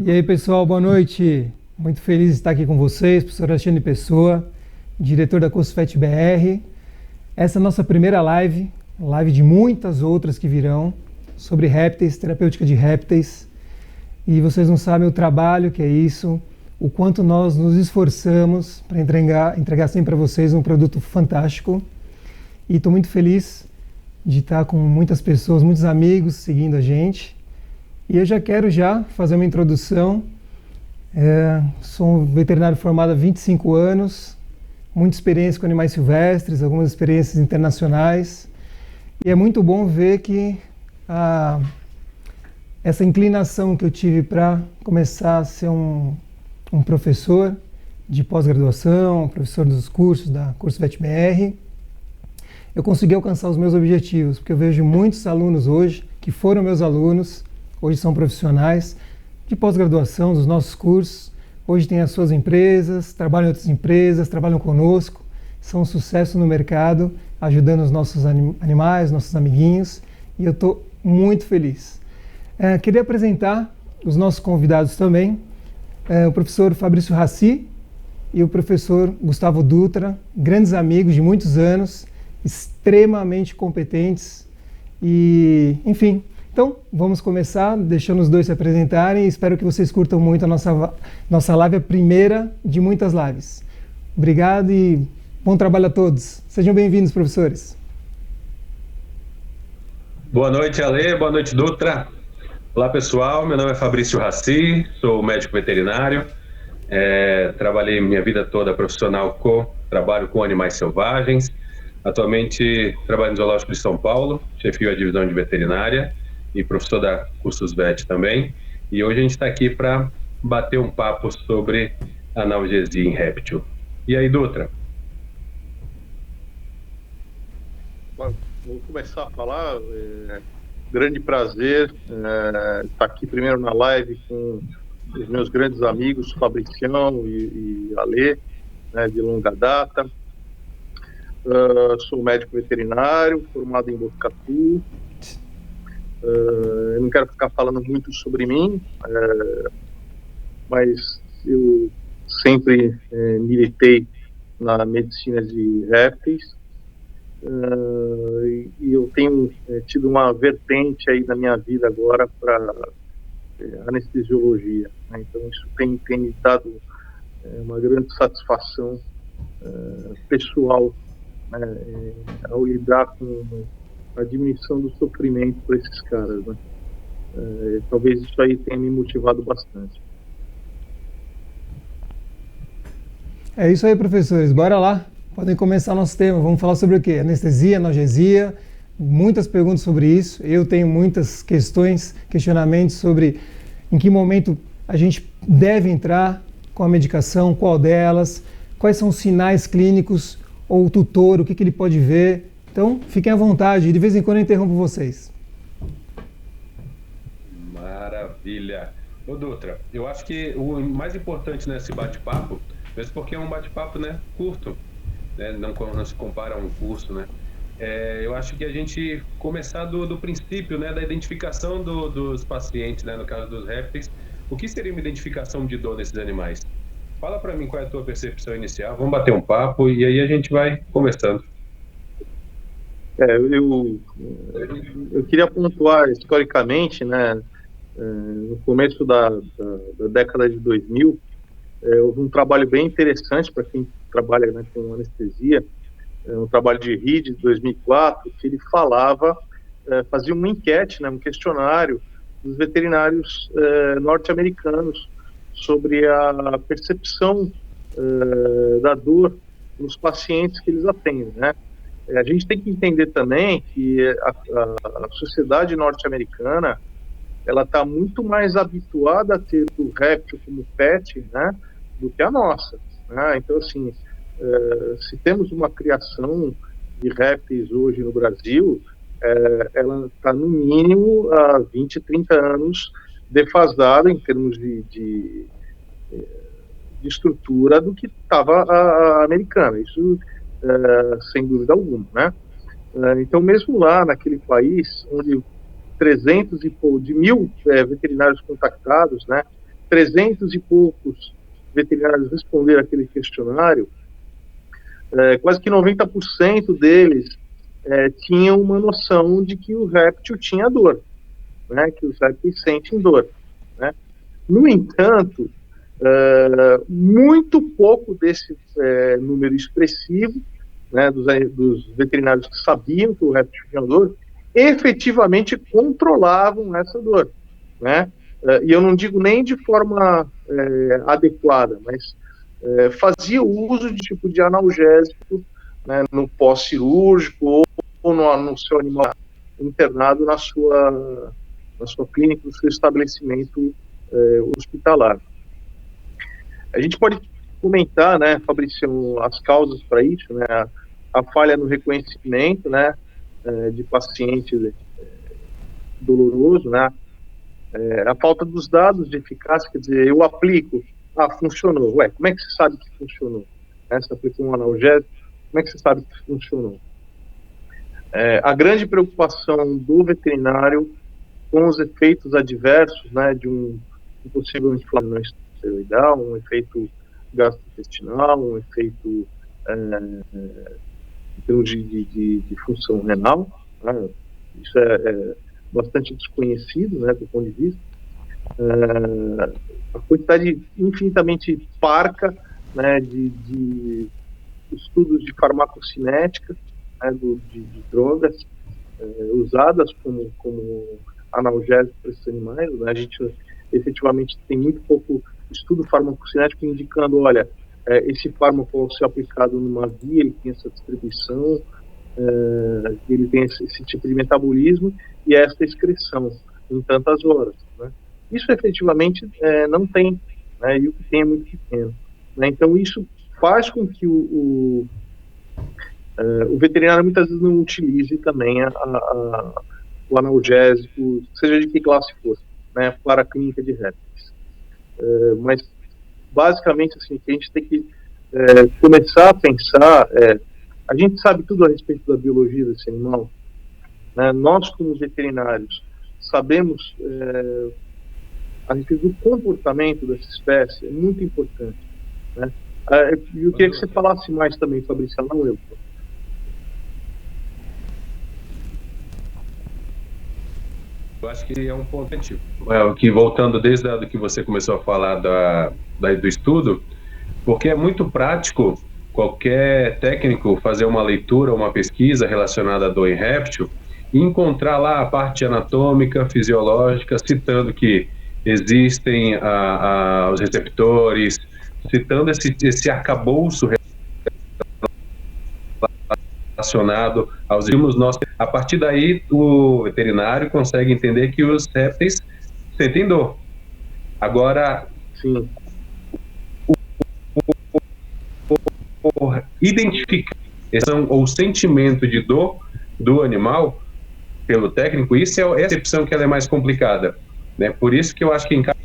E aí, pessoal, boa noite. Muito feliz de estar aqui com vocês, professor Alexandre Pessoa, diretor da CursoVet BR. Essa é a nossa primeira live de muitas outras que virão, sobre répteis, terapêutica de répteis. E vocês não sabem o trabalho que é isso, o quanto nós nos esforçamos para entregar sempre para vocês um produto fantástico. E estou muito feliz de estar com muitas pessoas, muitos amigos seguindo a gente. E eu já quero fazer uma introdução. Sou um veterinário formado há 25 anos, muita experiência com animais silvestres, algumas experiências internacionais. E é muito bom ver que essa inclinação que eu tive para começar a ser um professor de pós-graduação, professor dos cursos da CursoVet BR, eu consegui alcançar os meus objetivos, porque eu vejo muitos alunos hoje que foram meus alunos, hoje são profissionais de pós-graduação dos nossos cursos, hoje têm as suas empresas, trabalham em outras empresas, trabalham conosco, são um sucesso no mercado, ajudando os nossos animais, nossos amiguinhos, e eu estou muito feliz. Queria apresentar os nossos convidados também, o professor Fabrício Rassi e o professor Gustavo Dutra, grandes amigos de muitos anos, extremamente competentes e, enfim. Então, vamos começar, deixando os dois se apresentarem. Espero que vocês curtam muito a nossa live, a primeira de muitas lives. Obrigado e bom trabalho a todos. Sejam bem-vindos, professores. Boa noite, Ale. Boa noite, Dutra. Olá, pessoal. Meu nome é Fabrício Rassi, sou médico veterinário. Trabalhei minha vida toda profissional trabalho com animais selvagens. Atualmente, trabalho no Zoológico de São Paulo, chefio a divisão de veterinária e professor da CursoVet também. E hoje a gente está aqui para bater um papo sobre analgesia em réptil. E aí, Dutra? Vou começar a falar. Grande prazer estar aqui primeiro na live com os meus grandes amigos, Fabricião e Alê, de longa data. Sou médico veterinário, formado em Botucatu. Eu não quero ficar falando muito sobre mim, mas eu sempre militei na medicina de répteis e eu tenho tido uma vertente aí na minha vida agora para anestesiologia, né? Então isso tem me dado uma grande satisfação pessoal, né, ao lidar com a diminuição do sofrimento para esses caras, né? Talvez isso aí tenha me motivado bastante. É isso aí, professores. Bora lá. Podem começar nosso tema. Vamos falar sobre o quê? Anestesia, analgesia. Muitas perguntas sobre isso. Eu tenho muitas questionamentos sobre em que momento a gente deve entrar com a medicação, qual delas, quais são os sinais clínicos ou o tutor, o que ele pode ver. Então, fiquem à vontade, de vez em quando eu interrompo vocês. Maravilha. Ô, Dutra, eu acho que o mais importante nesse bate-papo, mesmo porque é um bate-papo, né, curto, né, não se compara a um curso, né, eu acho que a gente começar do princípio, né, da identificação dos pacientes, né, no caso dos répteis. O que seria uma identificação de dor nesses animais? Fala para mim qual é a tua percepção inicial, vamos bater um papo e aí a gente vai conversando. Eu queria pontuar historicamente, né, no começo da década de 2000, houve um trabalho bem interessante para quem trabalha, né, com anestesia, um trabalho de Reed de 2004, que ele fazia uma enquete, né, um questionário dos veterinários norte-americanos sobre a percepção da dor nos pacientes que eles atendem, né? A gente tem que entender também que a sociedade norte-americana ela está muito mais habituada a ter o réptil como pet, né, do que a nossa, né? Então, assim, se temos uma criação de répteis hoje no Brasil, ela está no mínimo há 20, 30 anos defasada em termos de estrutura do que estava a americana. Isso sem dúvida alguma, né? Então, mesmo lá naquele país onde 300 e pouco, de 1.000 veterinários contactados, né, 300 e poucos veterinários responderam aquele questionário, quase que 90% deles tinham uma noção de que o réptil tinha dor, né, que os répteis sentem dor, né. No entanto, muito pouco desse número expressivo, né, dos veterinários que sabiam que o réptil tinha dor, efetivamente controlavam essa dor, né? E eu não digo nem de forma adequada, mas fazia uso de tipo de analgésico, né, no pós-cirúrgico ou no seu animal internado na sua clínica, no seu estabelecimento hospitalar. A gente pode comentar, né, Fabrício, as causas para isso, né, a falha no reconhecimento, né, de paciente doloroso, né, a falta dos dados de eficácia, quer dizer, eu aplico, funcionou, como é que você sabe que funcionou? Você aplicou um analgésico, como é que você sabe que funcionou? A grande preocupação do veterinário com os efeitos adversos, né, de um possível inflamação esteroidal, um efeito gastrointestinal, um efeito em termos de função renal, né? Isso é bastante desconhecido, né, do ponto de vista. A quantidade infinitamente parca, né, de estudos de farmacocinética, né, de drogas usadas como analgésicos para esses animais, né? A gente efetivamente tem muito pouco estudo farmacocinético indicando, olha, esse fármaco ao ser aplicado numa via, ele tem essa distribuição, ele tem esse tipo de metabolismo e essa excreção em tantas horas, né? Isso efetivamente não tem, né? E o que tem é muito pequeno, né? Então isso faz com que o veterinário muitas vezes não utilize também o analgésico, seja de que classe for, né, para a clínica de répteis. Mas basicamente assim, que a gente tem que começar a pensar, a gente sabe tudo a respeito da biologia desse animal, né? Nós como veterinários sabemos a respeito do comportamento dessa espécie, é muito importante, né? Eu queria que você falasse mais também, Fabrício, não eu. Eu acho que é um ponto que, voltando desde o que você começou a falar do estudo, porque é muito prático qualquer técnico fazer uma leitura, uma pesquisa relacionada à dor em réptil e encontrar lá a parte anatômica, fisiológica, citando que existem os receptores, citando esse arcabouço relacionado aos estímulos nossos. A partir daí, o veterinário consegue entender que os répteis sentem dor. Agora, sim, identificar o sentimento de dor do animal pelo técnico, isso é a percepção que ela é mais complicada, né? Por isso que eu acho que encaixa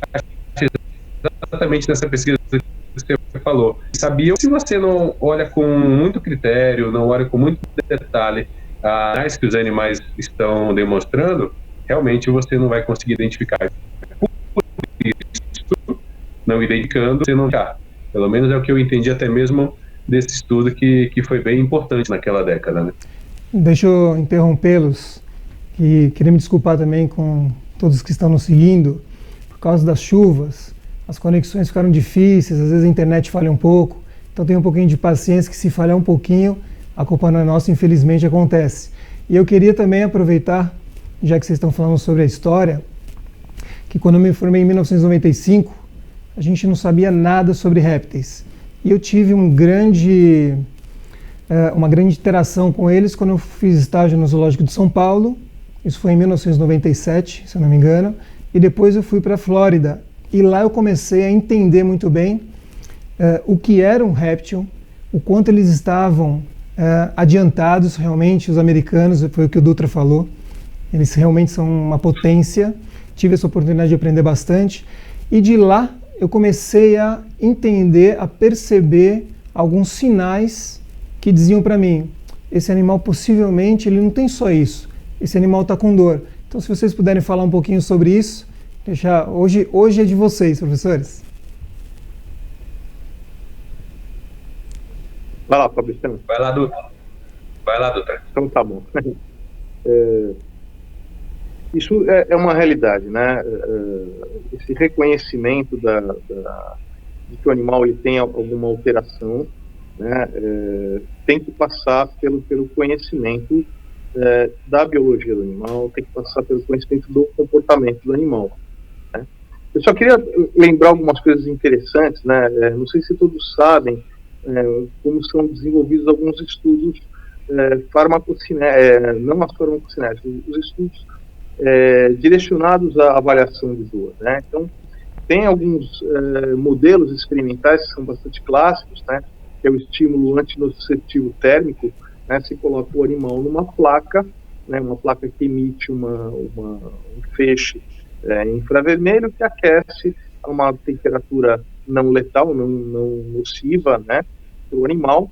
exatamente nessa pesquisa que você falou. Sabia, se você não olha com muito critério, não olha com muito detalhe as que os animais estão demonstrando, realmente você não vai conseguir identificar. Por isso, não identificando, você não está. Pelo menos é o que eu entendi até mesmo desse estudo que foi bem importante naquela década, né? Deixa eu interrompê-los, que queria me desculpar também com todos que estão nos seguindo. Por causa das chuvas, as conexões ficaram difíceis, às vezes a internet falha um pouco, então tenha um pouquinho de paciência que se falhar um pouquinho, a culpa não é nossa, infelizmente acontece. E eu queria também aproveitar, já que vocês estão falando sobre a história, que quando eu me formei em 1995, a gente não sabia nada sobre répteis. E eu tive uma grande interação com eles quando eu fiz estágio no Zoológico de São Paulo. Isso foi em 1997, se eu não me engano. E depois eu fui para a Flórida. E lá eu comecei a entender muito bem o que era um réptil, o quanto eles estavam adiantados realmente, os americanos, foi o que o Dutra falou. Eles realmente são uma potência. Tive essa oportunidade de aprender bastante. E de lá eu comecei a entender, a perceber alguns sinais que diziam para mim, esse animal possivelmente ele não tem só isso, esse animal está com dor. Então se vocês puderem falar um pouquinho sobre isso, Hoje é de vocês, professores. Vai lá, Fabrício. Vai lá, Dutra. Então tá bom. Isso é uma realidade, né? Esse reconhecimento de que o animal ele tem alguma alteração, né? Tem que passar pelo conhecimento da biologia do animal, tem que passar pelo conhecimento do comportamento do animal, né? Eu só queria lembrar algumas coisas interessantes, né? Não sei se todos sabem como são desenvolvidos alguns estudos farmacocinéticos, não as farmacocinéticos, os estudos direcionados à avaliação de dor, né? Então, tem alguns modelos experimentais que são bastante clássicos, né? Que é o estímulo antinociceptivo térmico, né? Se coloca o animal numa placa, né? Uma placa que emite um feixe infravermelho que aquece a uma temperatura não letal, não nociva, né? Para o animal,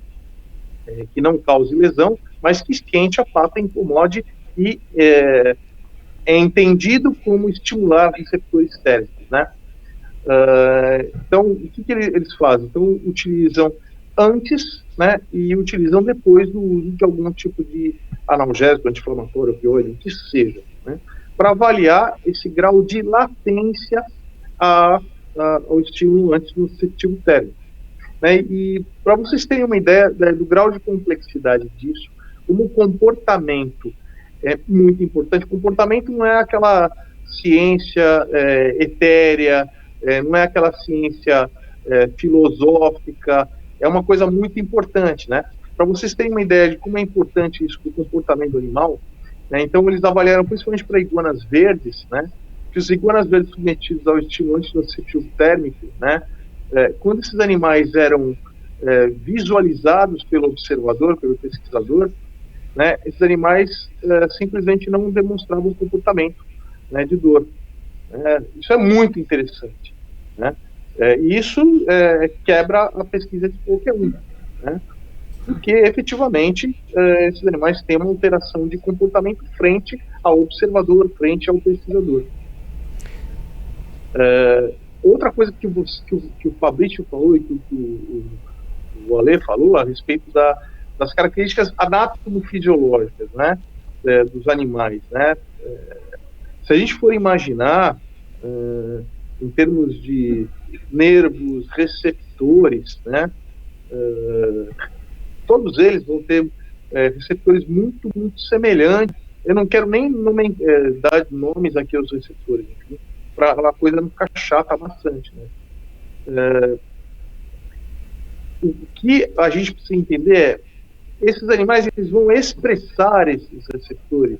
que não cause lesão, mas que esquente a pata, incomode e é entendido como estimular receptores térmicos, né? Então, o que eles fazem? Então, utilizam antes, né, e utilizam depois do uso de algum tipo de analgésico, anti-inflamatório, opioide, o que seja, né, para avaliar esse grau de latência ao estímulo antinociceptivo térmico, né? E para vocês terem uma ideia do grau de complexidade disso, como o comportamento é muito importante. Comportamento não é aquela ciência etérea, não é aquela ciência filosófica, é uma coisa muito importante, né? Para vocês terem uma ideia de como é importante isso do comportamento do animal, né? Então eles avaliaram principalmente para iguanas verdes, né? Que os iguanas verdes submetidos ao estímulo antinociceptivo térmico, né? Quando esses animais eram visualizados pelo observador, pelo pesquisador, né, esses animais simplesmente não demonstravam comportamento, né, de dor. Isso é muito interessante, né? E isso quebra a pesquisa de qualquer um, né? Porque efetivamente esses animais têm uma alteração de comportamento frente ao observador, frente ao pesquisador. Outra coisa que o Fabrício falou e que o Ale falou a respeito das características anatomofisiológicas, né, dos animais, né? Se a gente for imaginar em termos de nervos, receptores, né, todos eles vão ter receptores muito, muito semelhantes. Eu não quero nem dar nomes aqui aos receptores, para a coisa não ficar chata bastante, né? O que a gente precisa entender é esses animais eles vão expressar esses receptores,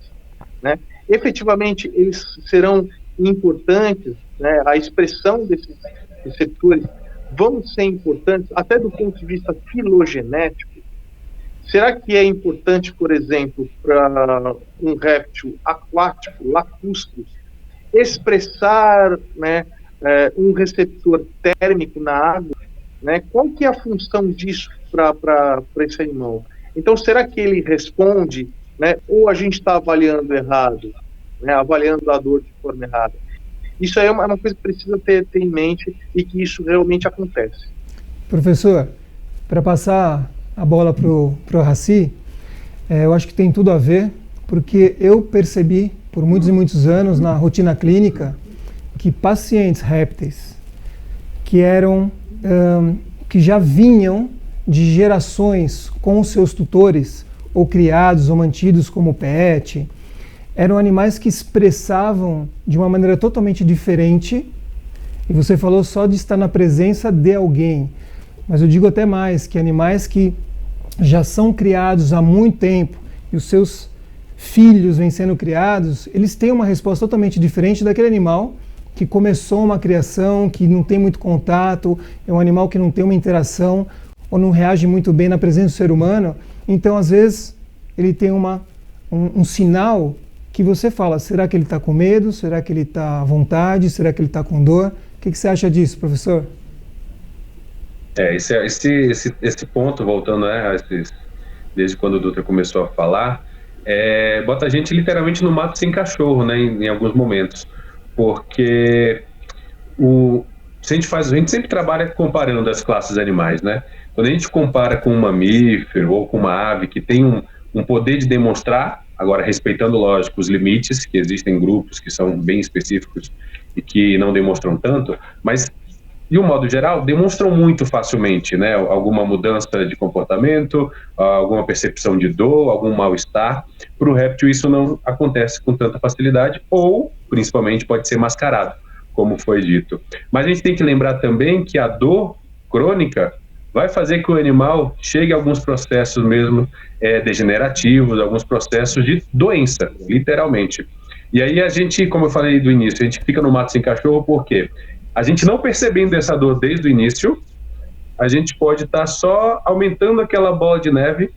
né? Efetivamente, eles serão importantes, né? A expressão desses receptores vão ser importantes até do ponto de vista filogenético. Será que é importante, por exemplo, para um réptil aquático, lacustre, expressar, né, um receptor térmico na água, né? Qual que é a função disso para esse animal? Então, será que ele responde, né, ou a gente está avaliando errado, né, avaliando a dor de forma errada? Isso aí é uma coisa que precisa ter em mente e que isso realmente acontece. Professor, para passar a bola para o Raci, eu acho que tem tudo a ver, porque eu percebi por muitos e muitos anos na rotina clínica que pacientes répteis que já vinham de gerações com seus tutores, ou criados ou mantidos como pet, eram animais que expressavam de uma maneira totalmente diferente, e você falou só de estar na presença de alguém, mas eu digo até mais, que animais que já são criados há muito tempo, e os seus filhos vêm sendo criados, eles têm uma resposta totalmente diferente daquele animal que começou uma criação, que não tem muito contato, é um animal que não tem uma interação, ou não reage muito bem na presença do ser humano. Então, às vezes, ele tem um sinal que você fala, será que ele está com medo? Será que ele está à vontade? Será que ele está com dor? O que você acha disso, professor? Esse ponto, voltando, desde quando o Dutra começou a falar, bota a gente literalmente no mato sem cachorro, né, em alguns momentos. porque a gente sempre trabalha comparando as classes animais, né? Quando a gente compara com um mamífero ou com uma ave que tem um poder de demonstrar, agora respeitando, lógico, os limites, que existem grupos que são bem específicos e que não demonstram tanto, mas, de um modo geral, demonstram muito facilmente, né? Alguma mudança de comportamento, alguma percepção de dor, algum mal-estar. Para o réptil isso não acontece com tanta facilidade, ou, principalmente, pode ser mascarado, como foi dito. Mas a gente tem que lembrar também que a dor crônica vai fazer que o animal chegue a alguns processos mesmo degenerativos, alguns processos de doença, literalmente. E aí a gente, como eu falei do início, a gente fica no mato sem cachorro porque a gente não percebendo essa dor desde o início, a gente pode estar só aumentando aquela bola de neve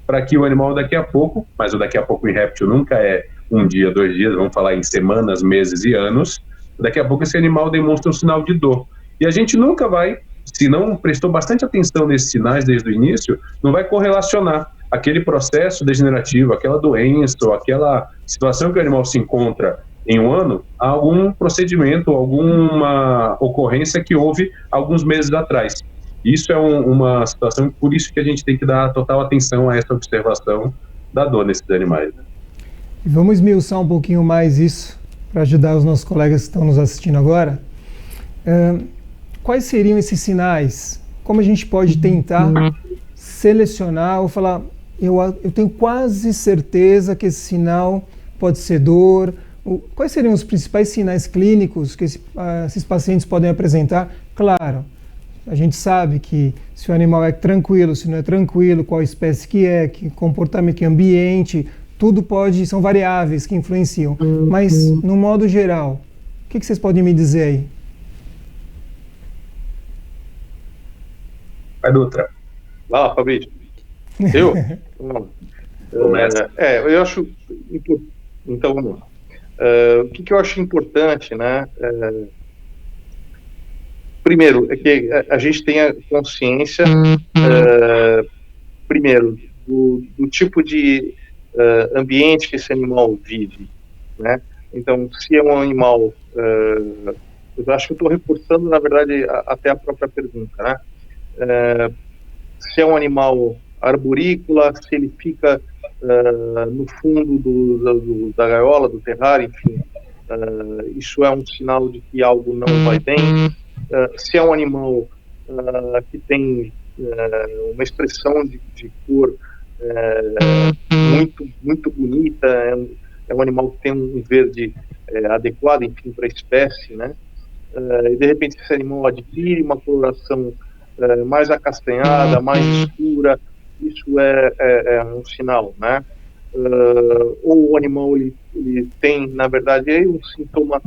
para que o animal daqui a pouco, mas o daqui a pouco em réptil nunca é um dia, 2 dias, vamos falar em semanas, meses e anos, daqui a pouco esse animal demonstra um sinal de dor. E a gente nunca vai, se não prestou bastante atenção nesses sinais desde o início, não vai correlacionar aquele processo degenerativo, aquela doença ou aquela situação que o animal se encontra em um ano, a algum procedimento, alguma ocorrência que houve alguns meses atrás. Isso é uma situação, por isso que a gente tem que dar total atenção a essa observação da dor nesses animais. E vamos esmiuçar um pouquinho mais isso para ajudar os nossos colegas que estão nos assistindo agora. Quais seriam esses sinais? Como a gente pode tentar selecionar ou falar, eu tenho quase certeza que esse sinal pode ser dor? Quais seriam os principais sinais clínicos que esses pacientes podem apresentar? Claro, a gente sabe que se o animal é tranquilo, se não é tranquilo, qual espécie que comportamento, que ambiente, tudo são variáveis que influenciam. Mas, no modo geral, o que vocês podem me dizer aí? Vai, Dutra. Vai lá, Fabrício. Eu? Eu acho... Então, vamos lá. O que eu acho importante, né? Primeiro, é que a gente tenha consciência, primeiro, do tipo de ambiente que esse animal vive, né? Então, se é um animal... eu acho que eu estou reforçando, na verdade, até a própria pergunta, né? Se é um animal arborícola, se ele fica no fundo da gaiola, do terrário, enfim, isso é um sinal de que algo não vai bem. Se é um animal que tem uma expressão de cor muito, muito bonita, é um animal que tem um verde adequado, enfim, para a espécie, né? E de repente esse animal adquire uma coloração mais acastanhada, mais escura, isso é um sinal, né? Ou o animal ele tem, na verdade, um sintoma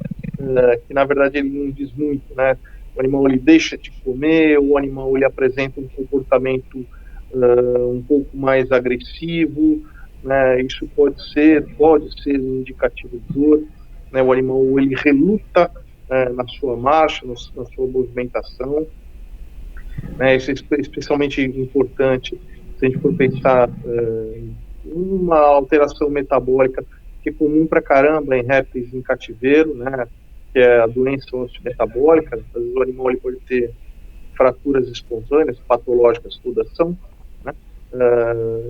que na verdade ele não diz muito, né? O animal ele deixa de comer, o animal ele apresenta um comportamento um pouco mais agressivo, né? Isso pode ser um indicativo de dor, né? O animal ele reluta na sua marcha, na sua movimentação, né? Isso é especialmente importante se a gente for pensar uma alteração metabólica que é comum pra caramba em répteis em cativeiro, né? Que é a doença osteometabólica. Às vezes o animal ele pode ter fraturas espontâneas, patológicas todas são, né?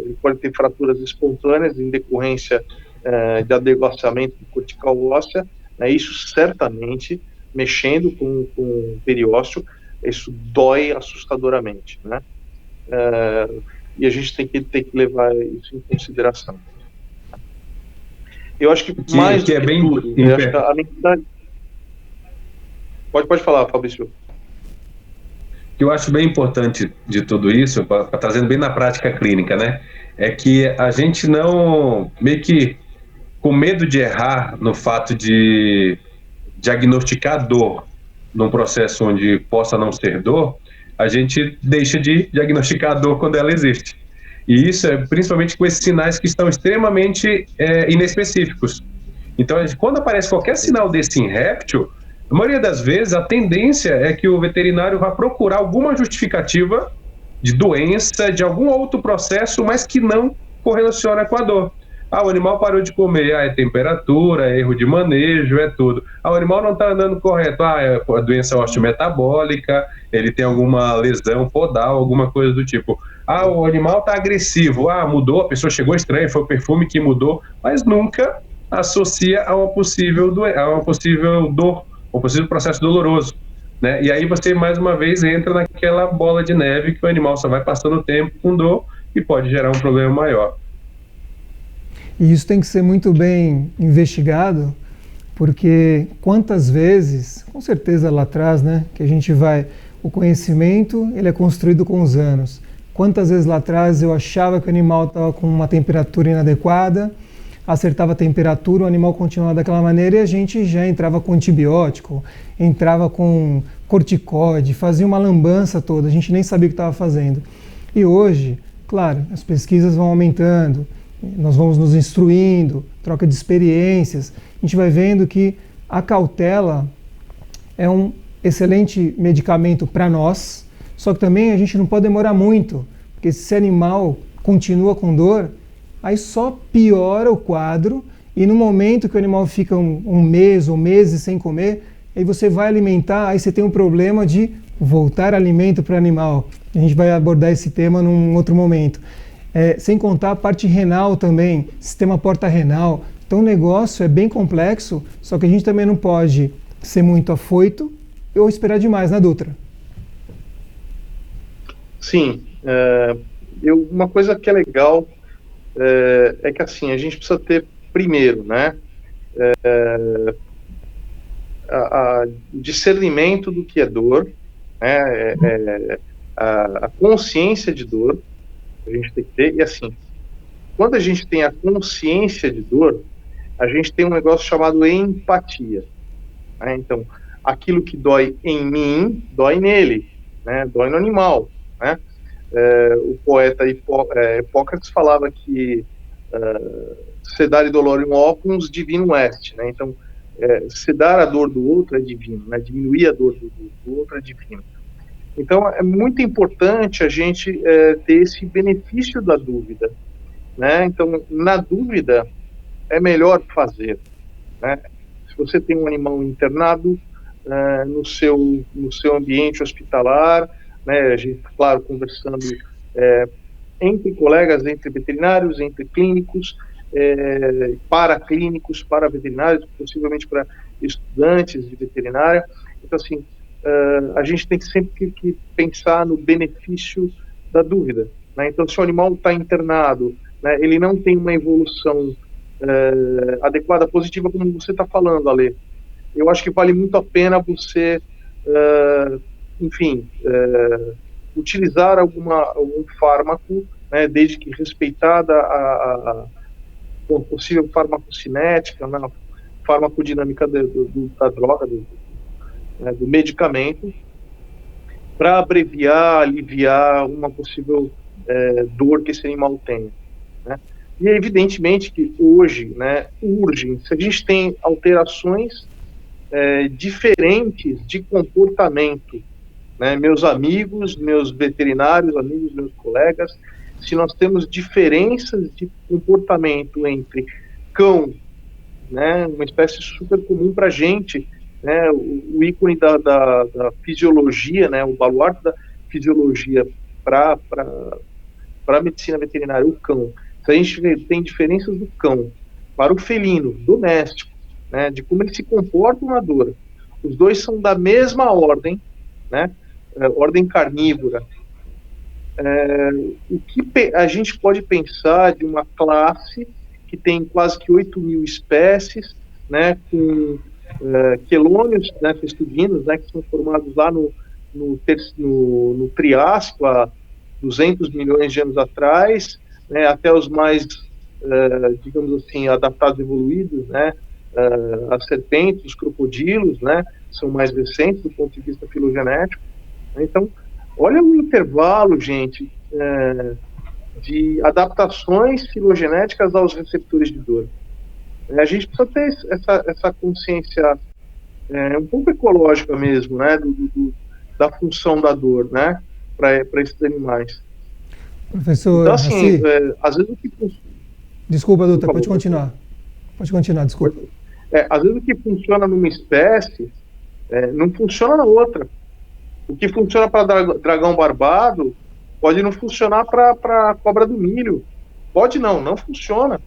Ele pode ter fraturas espontâneas em decorrência de adelgaçamento cortical óssea, né? Isso certamente, mexendo com o periósteo, isso dói assustadoramente, né? E a gente tem que levar isso em consideração. Eu acho que mais que é bem tudo, eu acho que a necessidade... Pode falar, Fabrício. O que eu acho bem importante de tudo isso, trazendo bem na prática clínica, né, é que a gente não, meio que com medo de errar no fato de diagnosticar dor num processo onde possa não ser dor, a gente deixa de diagnosticar a dor quando ela existe. E isso é principalmente com esses sinais que estão extremamente inespecíficos. Então, quando aparece qualquer sinal desse em réptil, a maioria das vezes a tendência é que o veterinário vá procurar alguma justificativa de doença, de algum outro processo, mas que não correlaciona com a dor. O animal parou de comer, é temperatura, é erro de manejo, é tudo. O animal não está andando correto, é a doença osteometabólica, ele tem alguma lesão podal, alguma coisa do tipo. O animal está agressivo, mudou, a pessoa chegou estranha, foi o perfume que mudou, mas nunca associa a uma possível dor, um possível processo doloroso, né? E aí você, mais uma vez, entra naquela bola de neve que o animal só vai passando o tempo com dor e pode gerar um problema maior. E isso tem que ser muito bem investigado, porque quantas vezes, com certeza lá atrás, né, que a gente vai, o conhecimento ele é construído com os anos. Quantas vezes lá atrás eu achava que o animal estava com uma temperatura inadequada, acertava a temperatura, o animal continuava daquela maneira e a gente já entrava com antibiótico, entrava com corticoide, fazia uma lambança toda, a gente nem sabia o que estava fazendo. E hoje, claro, as pesquisas vão aumentando, nós vamos nos instruindo, troca de experiências, a gente vai vendo que a cautela é um excelente medicamento para nós, só que também a gente não pode demorar muito, porque se esse animal continua com dor, aí só piora o quadro e no momento que o animal fica um mês ou meses sem comer, aí você vai alimentar, aí você tem um problema de voltar alimento para o animal. A gente vai abordar esse tema num outro momento. Sem contar a parte renal também, sistema porta-renal. Então o negócio é bem complexo, só que a gente também não pode ser muito afoito ou esperar demais, né, Dutra? Sim. Uma coisa que é legal é que assim, a gente precisa ter primeiro, né, discernimento do que é dor, né, a consciência de dor, a gente tem que ter, e assim, quando a gente tem a consciência de dor, a gente tem um negócio chamado empatia, né? Então, aquilo que dói em mim, dói nele, né? Dói no animal, né? O poeta Hipócrates falava que sedare dolorium opus divino est, né? Então, sedar a dor do outro é divino, né? Diminuir a dor do outro é divino. Então, é muito importante a gente ter esse benefício da dúvida, né? Então, na dúvida, é melhor fazer, né? Se você tem um animal internado no seu ambiente hospitalar, né? A gente, claro, conversando entre colegas, entre veterinários, entre clínicos, paraclínicos, para veterinários, possivelmente para estudantes de veterinária. Então, assim, a gente tem sempre que pensar no benefício da dúvida, né? Então, se o animal está internado, né, ele não tem uma evolução adequada, positiva, como você está falando, Ale, eu acho que vale muito a pena você, utilizar algum fármaco, né, desde que respeitada a possível farmacocinética, né, a farmacodinâmica da droga, do medicamento, para abreviar, aliviar uma possível dor que esse animal tem, né? E é evidentemente que hoje, né, urge, se a gente tem alterações diferentes de comportamento, né, meus amigos, meus veterinários, amigos, meus colegas, se nós temos diferenças de comportamento entre cão, né, uma espécie super comum para a gente, né, o ícone da fisiologia, né, o baluarte da fisiologia para a medicina veterinária, o cão. Se a gente tem diferenças do cão para o felino, doméstico, né, de como ele se comporta na dor, os dois são da mesma ordem, né, ordem carnívora. O que a gente pode pensar de uma classe que tem quase que 8.000 espécies, né, com quelônios, né, festudinos, né, que são formados lá no Triássico, há 200 milhões de anos atrás, né, até os mais, digamos assim, adaptados, evoluídos, né, as serpentes, os crocodilos, né, são mais recentes do ponto de vista filogenético. Então, olha o intervalo, gente, de adaptações filogenéticas aos receptores de dor. A gente precisa ter essa consciência um pouco ecológica mesmo, né, da função da dor, né, para esses animais. Professor, então, assim, às vezes Desculpa, doutor, pode continuar. Pode continuar, desculpa. Às vezes o que funciona numa espécie não funciona na outra. O que funciona para dragão barbado pode não funcionar para cobra do milho. Pode não funciona.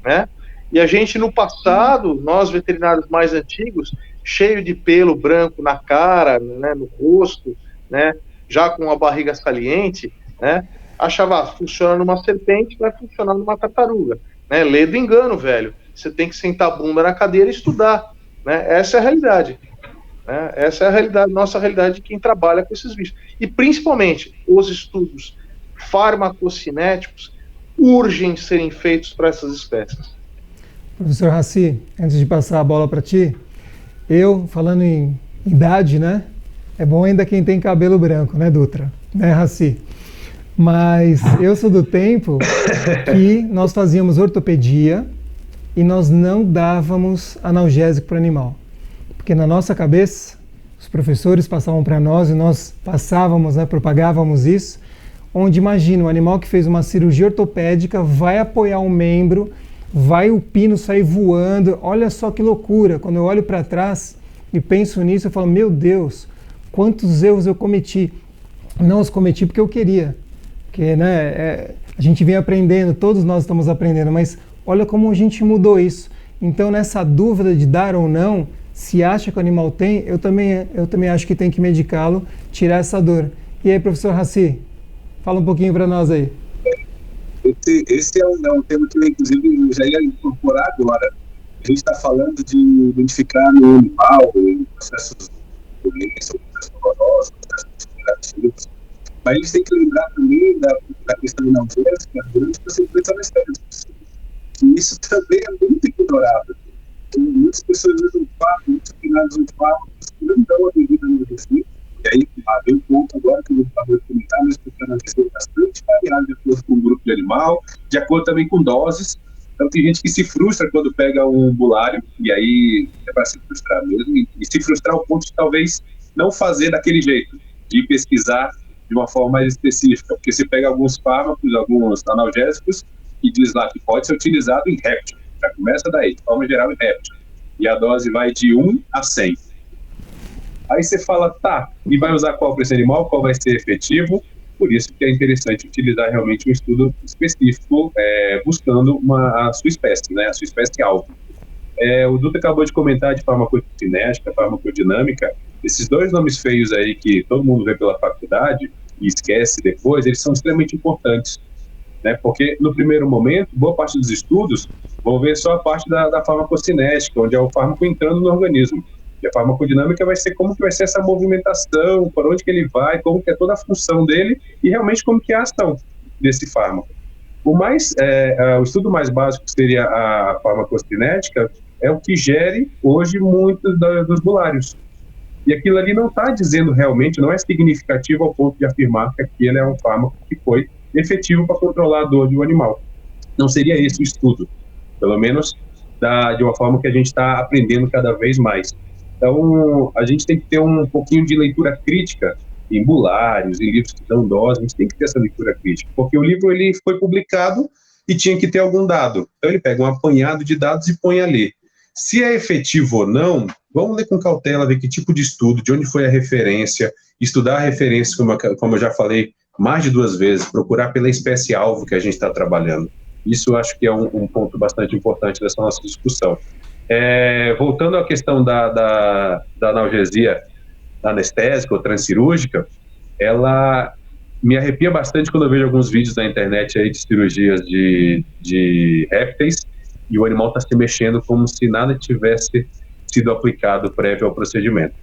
Né? E a gente no passado, nós veterinários mais antigos, cheio de pelo branco na cara, né, no rosto, né, já com a barriga saliente, né, achava, funciona numa serpente, vai funcionar numa tartaruga. Né? Lê do engano, velho. Você tem que sentar a bunda na cadeira e estudar. Né? Essa é a realidade. Né? Essa é a realidade, nossa realidade de quem trabalha com esses bichos. E principalmente os estudos farmacocinéticos urgem serem feitos para essas espécies. Professor Raci, antes de passar a bola para ti, eu, falando em idade, né? É bom ainda quem tem cabelo branco, né, Dutra? Né, Raci? Mas eu sou do tempo que nós fazíamos ortopedia e nós não dávamos analgésico para o animal. Porque na nossa cabeça, os professores passavam para nós e nós passávamos, né, propagávamos isso, onde imagina, o animal que fez uma cirurgia ortopédica vai apoiar um membro, vai o pino sair voando, olha só que loucura. Quando eu olho para trás e penso nisso, eu falo, meu Deus, quantos erros eu cometi. Não os cometi porque eu queria, porque né, a gente vem aprendendo, todos nós estamos aprendendo, mas olha como a gente mudou isso. Então nessa dúvida de dar ou não, se acha que o animal tem, eu também acho que tem que medicá-lo, tirar essa dor. E aí, professor Raci, fala um pouquinho para nós aí. Esse é um tema que eu, inclusive, já ia incorporar agora. A gente está falando de identificar no animal, em processos de violência, processos dolorosos, processos negativos. Mas a gente tem que lembrar também da questão analgésica durante o procedimento anestésico. Que isso também é muito ignorado. Muitas pessoas usam fármacos, muitos veterinários usam fármacos que não dão a devida analgesia. E aí, vem um ponto agora que eu vou comentar, mas porque a analgesia é bastante variável de acordo com o grupo de animal, de acordo também com doses. Então, tem gente que se frustra quando pega um bulário, e aí é para se frustrar mesmo, e se frustrar ao ponto de talvez não fazer daquele jeito, de pesquisar de uma forma mais específica, porque se pega alguns fármacos, alguns analgésicos, e diz lá que pode ser utilizado em réptil, já começa daí, de forma geral em réptil, e a dose vai de 1 a 100. Aí você fala, tá, e vai usar qual para esse animal, qual vai ser efetivo? Por isso que é interessante utilizar realmente um estudo específico, buscando a sua espécie, né, a sua espécie alvo. O Dutra acabou de comentar de farmacocinética, farmacodinâmica. Esses dois nomes feios aí que todo mundo vê pela faculdade e esquece depois, eles são extremamente importantes, né, porque no primeiro momento, boa parte dos estudos vão ver só a parte da farmacocinética, onde é o fármaco entrando no organismo. E a farmacodinâmica vai ser como que vai ser essa movimentação, para onde que ele vai, como que é toda a função dele e realmente como que é a ação desse fármaco. O estudo mais básico, que seria a farmacocinética, é o que gere hoje muitos dos bulários. E aquilo ali não está dizendo realmente, não é significativo ao ponto de afirmar que aquele é um fármaco que foi efetivo para controlar a dor de um animal. Não seria esse o estudo, pelo menos de uma forma que a gente está aprendendo cada vez mais. Então, a gente tem que ter um pouquinho de leitura crítica em bulários, em livros que dão dose, a gente tem que ter essa leitura crítica, porque o livro ele foi publicado e tinha que ter algum dado. Então, ele pega um apanhado de dados e põe ali. Se é efetivo ou não, vamos ler com cautela, ver que tipo de estudo, de onde foi a referência, estudar a referência, como eu já falei mais de 2 vezes, procurar pela espécie-alvo que a gente está trabalhando. Isso eu acho que é um ponto bastante importante dessa nossa discussão. Voltando à questão da analgesia anestésica ou transcirúrgica, ela me arrepia bastante quando eu vejo alguns vídeos na internet aí de cirurgias de répteis e o animal está se mexendo como se nada tivesse sido aplicado prévio ao procedimento.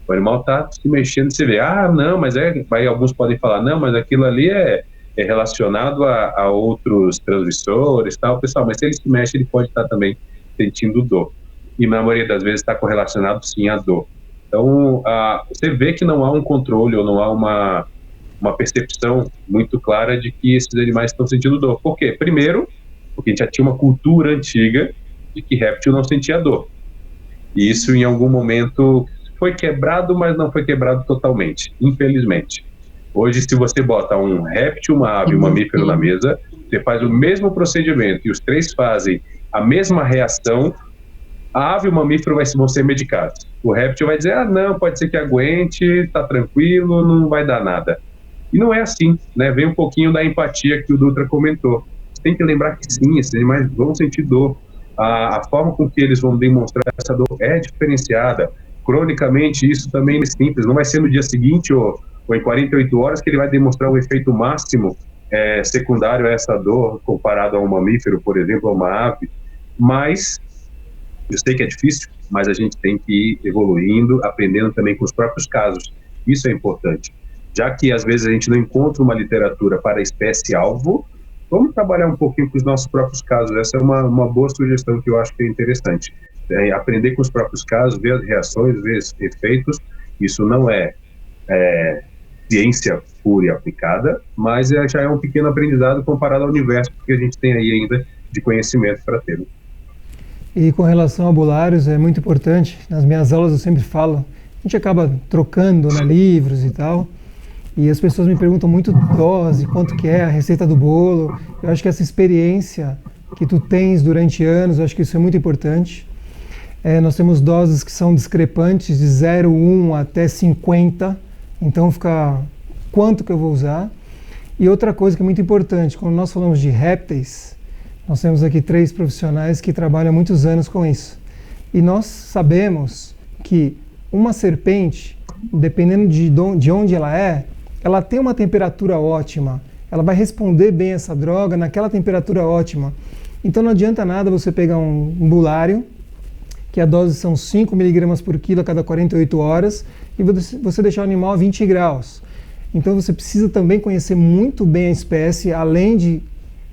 O animal está se mexendo e você vê, não, mas aí alguns podem falar, não, mas aquilo ali é relacionado a outros transmissores, tal, pessoal, mas se ele se mexe, ele pode estar também sentindo dor. E na maioria das vezes está correlacionado sim à dor. Então, você vê que não há um controle ou não há uma percepção muito clara de que esses animais estão sentindo dor. Por quê? Primeiro, porque a gente já tinha uma cultura antiga de que réptil não sentia dor. E isso em algum momento foi quebrado, mas não foi quebrado totalmente, infelizmente. Hoje, se você bota um réptil, uma ave e um mamífero na mesa, você faz o mesmo procedimento e os três fazem a mesma reação, a ave e o mamífero vão ser medicados. O réptil vai dizer, não, pode ser que aguente, tá tranquilo, não vai dar nada. E não é assim, né? Vem um pouquinho da empatia que o Dutra comentou. Você tem que lembrar que sim, esses animais vão sentir dor. A forma com que eles vão demonstrar essa dor é diferenciada. Cronicamente, isso também é simples. Não vai ser no dia seguinte ou em 48 horas que ele vai demonstrar o efeito máximo secundário a essa dor, comparado a um mamífero, por exemplo, a uma ave. Mas eu sei que é difícil, mas a gente tem que ir evoluindo, aprendendo também com os próprios casos. Isso é importante. Já que às vezes a gente não encontra uma literatura para a espécie-alvo, vamos trabalhar um pouquinho com os nossos próprios casos. Essa é uma boa sugestão que eu acho que é interessante. Aprender com os próprios casos, ver as reações, ver os efeitos. Isso não é ciência pura e aplicada, mas já é um pequeno aprendizado comparado ao universo que a gente tem aí ainda de conhecimento para ter. E com relação a bulários, é muito importante, nas minhas aulas eu sempre falo, a gente acaba trocando, né, livros e tal, e as pessoas me perguntam muito dose, quanto que é a receita do bolo. Eu acho que essa experiência que tu tens durante anos, eu acho que isso é muito importante. Nós temos doses que são discrepantes de 0,1 até 50, então fica quanto que eu vou usar. E outra coisa que é muito importante, quando nós falamos de répteis, nós temos aqui 3 profissionais que trabalham há muitos anos com isso. E nós sabemos que uma serpente, dependendo de onde ela tem uma temperatura ótima. Ela vai responder bem essa droga naquela temperatura ótima. Então não adianta nada você pegar um bulário, que a dose são 5 mg por quilo a cada 48 horas, e você deixar o animal a 20 graus. Então você precisa também conhecer muito bem a espécie, além de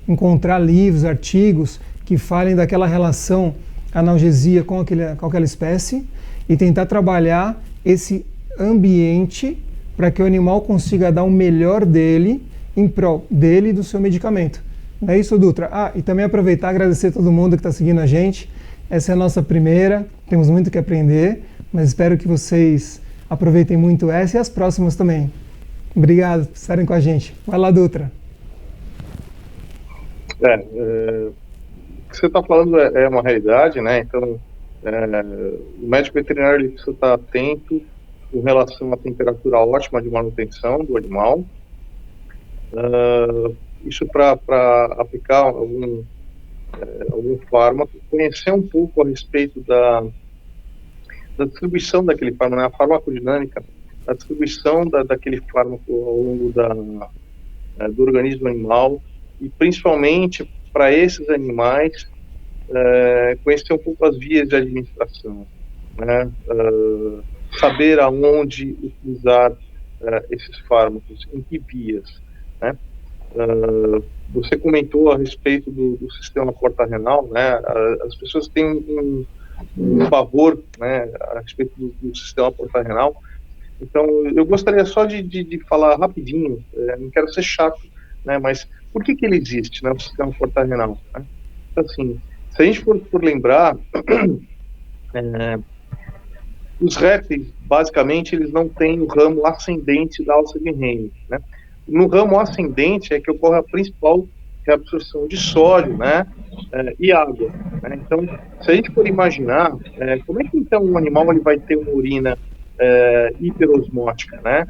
encontrar livros, artigos que falem daquela relação analgesia com aquela espécie e tentar trabalhar esse ambiente para que o animal consiga dar o melhor dele em prol dele e do seu medicamento. Não é isso, Dutra? E também aproveitar e agradecer a todo mundo que está seguindo a gente. Essa é a nossa primeira, temos muito que aprender, mas espero que vocês aproveitem muito essa e as próximas também. Obrigado por estarem com a gente. Vai lá, Dutra. O que você está falando é uma realidade, né? Então, o médico veterinário ele precisa estar atento com relação à temperatura ótima de manutenção do animal. Isso para aplicar algum fármaco, conhecer um pouco a respeito da distribuição daquele fármaco, né? A farmacodinâmica, a distribuição daquele fármaco ao longo do organismo animal, e principalmente para esses animais, conhecer um pouco as vias de administração, né? Saber aonde utilizar esses fármacos, em que vias, né? Você comentou a respeito do sistema porta-renal, né? As pessoas têm um pavor, né, a respeito do sistema porta-renal. Então, eu gostaria só de falar rapidinho, não quero ser chato, né, mas por que ele existe, né, o sistema porta-renal? Né? Então, assim, se a gente for lembrar, os répteis, basicamente, eles não têm o ramo ascendente da alça de Henle, né? No ramo ascendente é que ocorre a principal reabsorção de sódio, né, e água, né? Então, se a gente for imaginar, como é que então um animal ele vai ter uma urina hiperosmótica, né?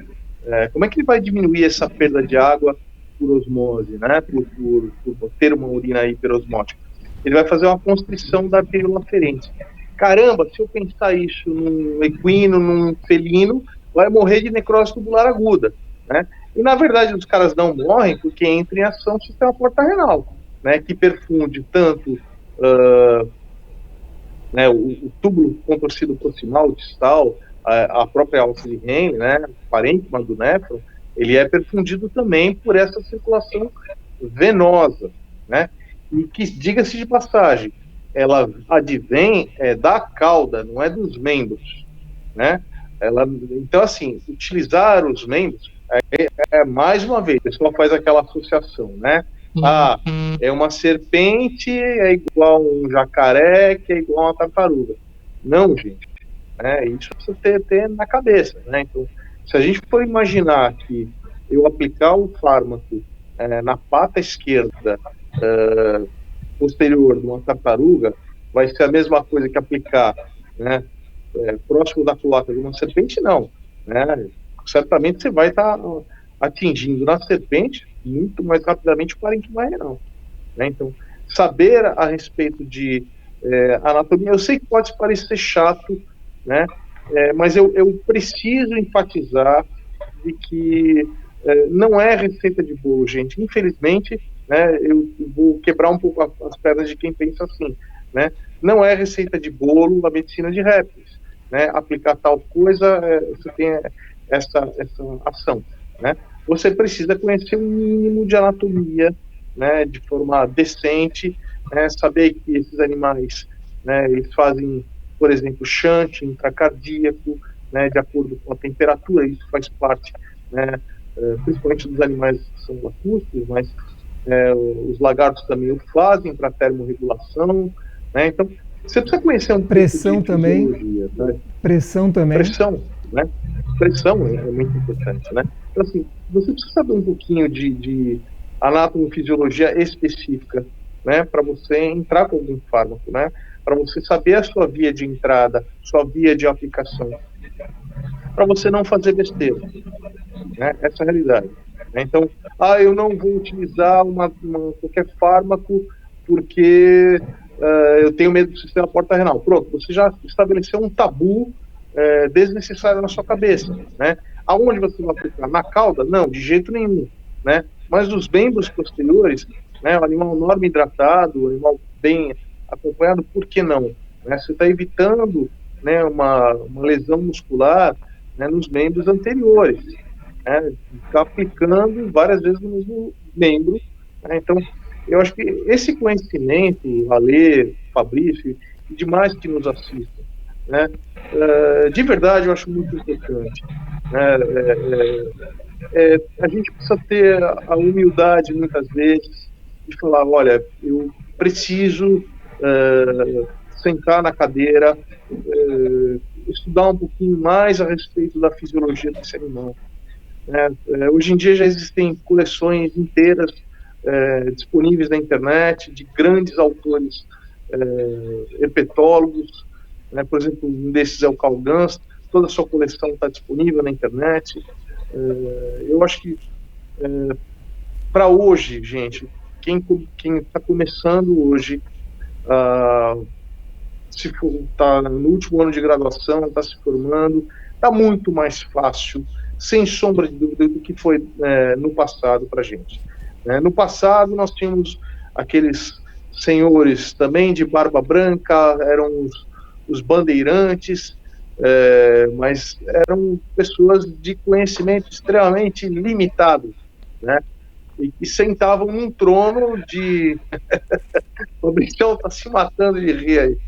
Como é que ele vai diminuir essa perda de água por osmose, né, por ter uma urina hiperosmótica? Ele vai fazer uma constrição da arteríola aferente. Caramba, se eu pensar isso num equino, num felino, vai morrer de necrose tubular aguda, né? E, na verdade, os caras não morrem porque entra em ação o sistema porta-renal, né, que perfunde tanto o túbulo contorcido proximal, distal, a própria alça de Henle, né, parênquima do néfron, ele é perfundido também por essa circulação venosa, né, e que, diga-se de passagem, ela advém da cauda, não é dos membros, né? Então, assim, utilizar os membros mais uma vez, o pessoal faz aquela associação, né? É uma serpente, é igual um jacaré, que é igual uma tartaruga. Não, gente. Isso precisa ter na cabeça, né? Então, se a gente for imaginar que eu aplicar o fármaco na pata esquerda posterior de uma tartaruga vai ser a mesma coisa que aplicar, né, próximo da culatra de uma serpente, não. Né? Certamente você vai estar atingindo na serpente muito mais rapidamente o parênquima renal. Né? Então, saber a respeito de anatomia, eu sei que pode parecer chato, né? Mas eu preciso enfatizar de que não é receita de bolo, gente. Infelizmente, né, eu vou quebrar um pouco as pernas de quem pensa assim, né? Não é receita de bolo a medicina de répteis, né? Aplicar tal coisa, você tem essa ação, né? Você precisa conhecer um mínimo de anatomia, né, de forma decente, né, saber que esses animais, né, eles fazem, por exemplo, shunt intracardíaco, né, de acordo com a temperatura, isso faz parte, né, principalmente dos animais que são lacustres, mas os lagartos também o fazem para termorregulação, né, então você precisa conhecer um pressão pouco de também, né? Pressão também. Pressão, né? Pressão é muito importante, né? Então, assim, você precisa saber um pouquinho de anatomofisiologia específica, né? Para você entrar com algum fármaco, né? Para você saber a sua via de entrada, sua via de aplicação, para você não fazer besteira, né? Essa é a realidade. Né? Então, eu não vou utilizar qualquer fármaco porque eu tenho medo do sistema porta-renal. Pronto, você já estabeleceu um tabu desnecessário na sua cabeça, né? Aonde você vai aplicar? Na cauda? Não, de jeito nenhum, né? Mas nos membros posteriores, né, o animal norme hidratado, o animal bem acompanhado, por que não? Né? Você está evitando, né, uma lesão muscular, né, nos membros anteriores, né? Está aplicando várias vezes no mesmo membro, né? Então, eu acho que esse conhecimento, Ale, Fabrício e demais que nos assistem, né, de verdade eu acho muito importante. Né? A gente precisa ter a humildade, muitas vezes, de falar, olha, eu preciso sentar na cadeira, estudar um pouquinho mais a respeito da fisiologia desse animal. Hoje em dia já existem coleções inteiras disponíveis na internet, de grandes autores herpetólogos, né? Por exemplo, um desses é o Carl Gans, toda a sua coleção está disponível na internet. Eu acho que para hoje, gente, quem está começando hoje, se está no último ano de graduação, está se formando, está muito mais fácil, sem sombra de dúvida, do que foi no passado para a gente. No passado, nós tínhamos aqueles senhores também de barba branca, eram os bandeirantes, mas eram pessoas de conhecimento extremamente limitado, né? E sentavam num trono de... O Brichão está se matando de rir aí.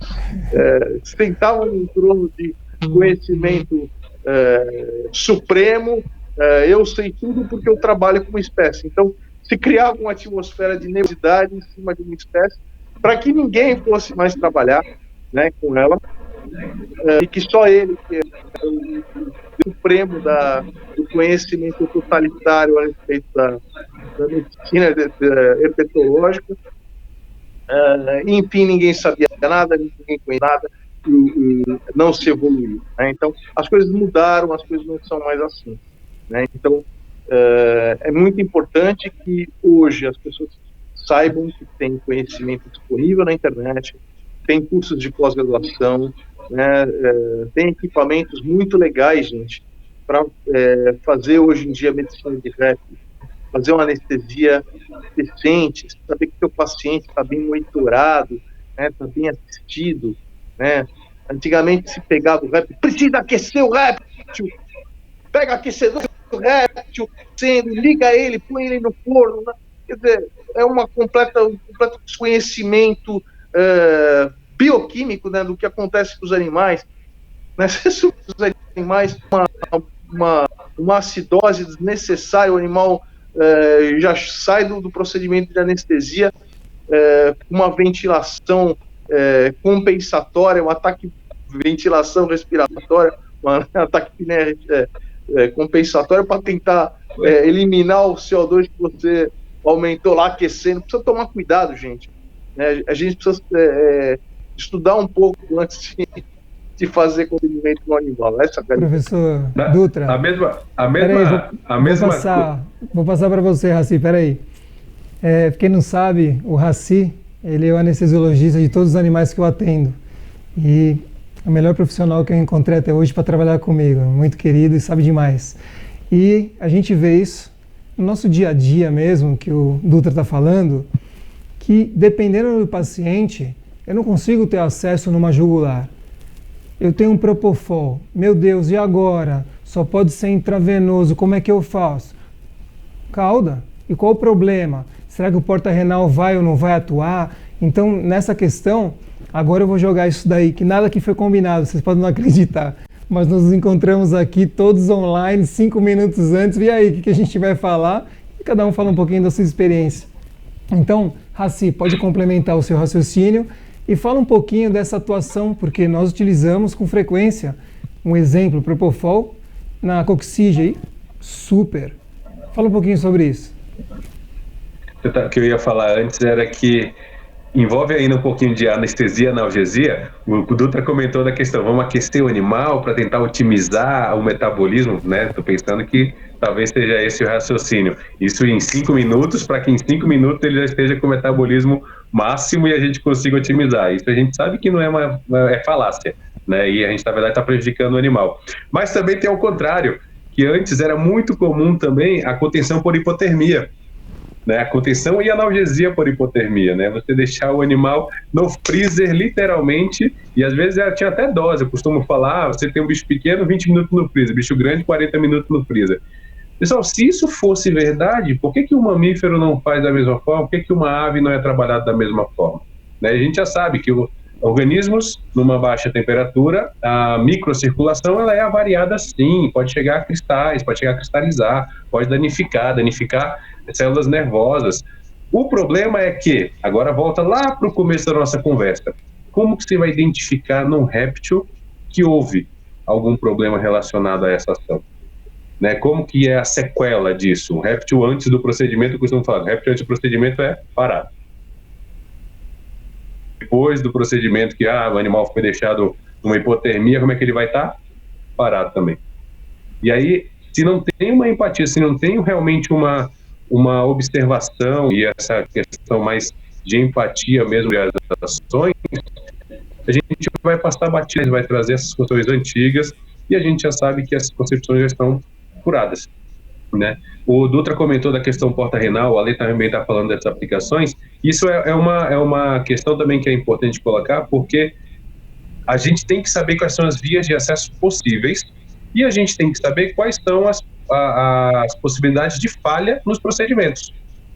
Sentavam num trono de conhecimento supremo. Eu sei tudo porque eu trabalho com uma espécie. Então, se criava uma atmosfera de nebulosidade em cima de uma espécie para que ninguém fosse mais trabalhar, né, com ela, e que só ele, que é o supremo do conhecimento totalitário a respeito da medicina herpetológica, enfim, ninguém sabia nada, ninguém conhecia nada, e não se evoluiu. Né? Então, as coisas mudaram, as coisas não são mais assim. Né? Então, é muito importante que hoje as pessoas saibam que tem conhecimento disponível na internet, tem cursos de pós-graduação, né? Tem equipamentos muito legais, gente, para fazer hoje em dia medicina de réptil, fazer uma anestesia decente, saber que o seu paciente está bem monitorado, né? Está bem assistido, né? Antigamente se pegava o réptil, precisa aquecer o réptil, pega aquecedor do réptil, liga ele, põe ele no forno, né? Quer dizer, é um completo desconhecimento bioquímico, né, do que acontece com os animais. Né? Se os animais uma acidose desnecessária, o animal já sai do procedimento de anestesia com uma ventilação compensatória, um ataque de ventilação respiratória, um ataque compensatória para tentar eliminar o CO2 que você aumentou lá, aquecendo. Precisa tomar cuidado, gente. A gente precisa estudar um pouco antes de fazer conhecimento no animal. Professor Dutra, vou passar para você, Raci, peraí. Quem não sabe, o Raci, ele é o anestesiologista de todos os animais que eu atendo. E é o melhor profissional que eu encontrei até hoje para trabalhar comigo. Muito querido e sabe demais. E a gente vê isso no nosso dia a dia mesmo, que o Dutra está falando, que dependendo do paciente, eu não consigo ter acesso numa jugular. Eu tenho um Propofol. Meu Deus, e agora? Só pode ser intravenoso. Como é que eu faço? Cauda. E qual o problema? Será que o porta-renal vai ou não vai atuar? Então, nessa questão, agora eu vou jogar isso daí, que nada que foi combinado, vocês podem não acreditar. Mas nós nos encontramos aqui todos online, 5 minutos antes. E aí, o que a gente vai falar? E cada um fala um pouquinho da sua experiência. Então, Raci, pode complementar o seu raciocínio e fala um pouquinho dessa atuação, porque nós utilizamos com frequência um exemplo, Propofol, na coxígea aí, super. Fala um pouquinho sobre isso. O que eu ia falar antes era que envolve ainda um pouquinho de anestesia, analgesia. O Dutra comentou da questão, vamos aquecer o animal para tentar otimizar o metabolismo, né? Estou pensando que talvez seja esse o raciocínio. Isso em 5 minutos, para que em 5 minutos ele já esteja com o metabolismo máximo e a gente consiga otimizar. Isso a gente sabe que não é falácia, né? E a gente, na verdade, está prejudicando o animal. Mas também tem o contrário, que antes era muito comum também a contenção por hipotermia. Né, a contenção e analgesia por hipotermia, né? Você deixar o animal no freezer, literalmente, e às vezes tinha até dose. Eu costumo falar, você tem um bicho pequeno, 20 minutos no freezer, bicho grande, 40 minutos no freezer. Pessoal, se isso fosse verdade, por que um mamífero não faz da mesma forma? Por que uma ave não é trabalhada da mesma forma? Né? A gente já sabe que organismos, numa baixa temperatura, a microcirculação ela é avariada sim, pode chegar a cristais, pode chegar a cristalizar, pode danificar células nervosas. O problema é que, agora volta lá para o começo da nossa conversa, como que você vai identificar num réptil que houve algum problema relacionado a essa ação? Né? Como que é a sequela disso? O réptil antes do procedimento, eu costumo falar, o réptil antes do procedimento é parado. Depois do procedimento que o animal foi deixado numa hipotermia, como é que ele vai estar? Parado também. E aí, se não tem uma empatia, se não tem realmente uma observação e essa questão mais de empatia mesmo das ações, a gente vai passar batidas, vai trazer essas concepções antigas e a gente já sabe que essas concepções já estão curadas, né? O Dutra comentou da questão porta-renal, a Lei também está falando dessas aplicações. Isso é uma questão também que é importante colocar, porque a gente tem que saber quais são as vias de acesso possíveis e a gente tem que saber quais são as possibilidades de falha nos procedimentos.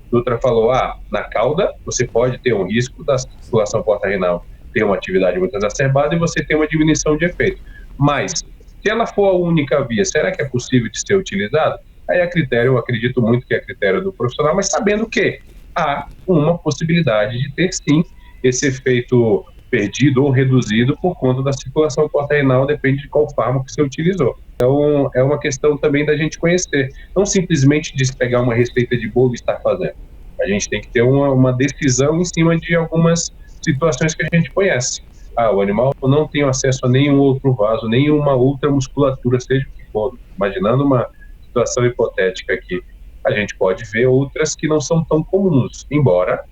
Dutra falou, na cauda você pode ter um risco da circulação porta-renal ter uma atividade muito exacerbada e você ter uma diminuição de efeito. Mas, se ela for a única via, será que é possível de ser utilizada? Aí a critério, eu acredito muito que é critério do profissional, mas sabendo que há uma possibilidade de ter sim esse efeito perdido ou reduzido por conta da circulação porta-renal, depende de qual fármaco que você utilizou. Então, é uma questão também da gente conhecer, não simplesmente de pegar uma receita de bolo e estar fazendo. A gente tem que ter uma decisão em cima de algumas situações que a gente conhece. O animal não tem acesso a nenhum outro vaso, nenhuma outra musculatura, seja o que for. Imaginando uma situação hipotética aqui, a gente pode ver outras que não são tão comuns, embora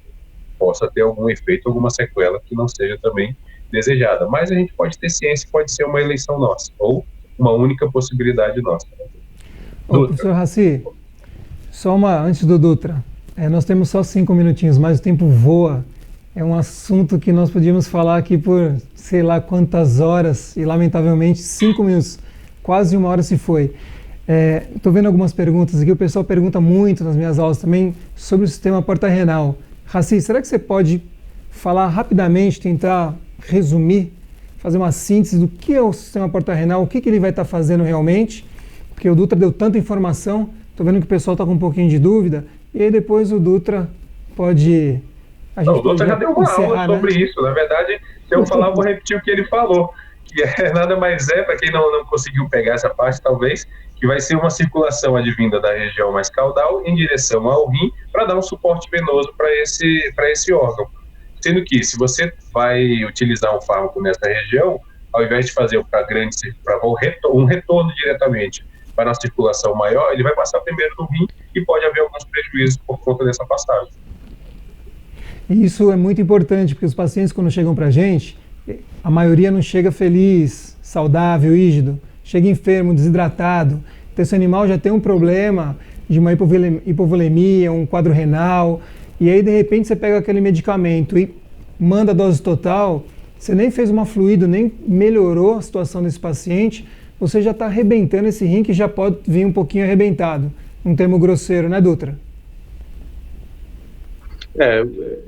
possa ter algum efeito, alguma sequela que não seja também desejada. Mas a gente pode ter ciência, pode ser uma eleição nossa, ou uma única possibilidade nossa. Professor Raci, antes do Dutra, nós temos só 5 minutinhos, mas o tempo voa. É um assunto que nós podíamos falar aqui por sei lá quantas horas e lamentavelmente 5 minutos, quase 1 hora se foi. Estou vendo algumas perguntas aqui, o pessoal pergunta muito nas minhas aulas também sobre o sistema porta-renal. Raci, será que você pode falar rapidamente, tentar resumir, fazer uma síntese do que é o sistema porta-renal, o que ele vai estar fazendo realmente? Porque o Dutra deu tanta informação, estou vendo que o pessoal está com um pouquinho de dúvida, e aí depois o Dutra pode... O Dutra já deu uma aula sobre isso. Na verdade, se eu falar, vou repetir o que ele falou. que é nada mais para quem não conseguiu pegar essa parte, talvez, que vai ser uma circulação advinda da região mais caudal em direção ao rim para dar um suporte venoso para esse órgão. Sendo que, se você vai utilizar um fármaco nessa região, ao invés de fazer para um retorno diretamente para uma circulação maior, ele vai passar primeiro no rim e pode haver alguns prejuízos por conta dessa passagem. E isso é muito importante, porque os pacientes, quando chegam para a gente, a maioria não chega feliz, saudável, rígido, chega enfermo, desidratado. Então esse animal já tem um problema de uma hipovolemia, um quadro renal, e aí de repente você pega aquele medicamento e manda a dose total, você nem fez uma fluido, nem melhorou a situação desse paciente, você já está arrebentando esse rim que já pode vir um pouquinho arrebentado. Um termo grosseiro, né, Dutra?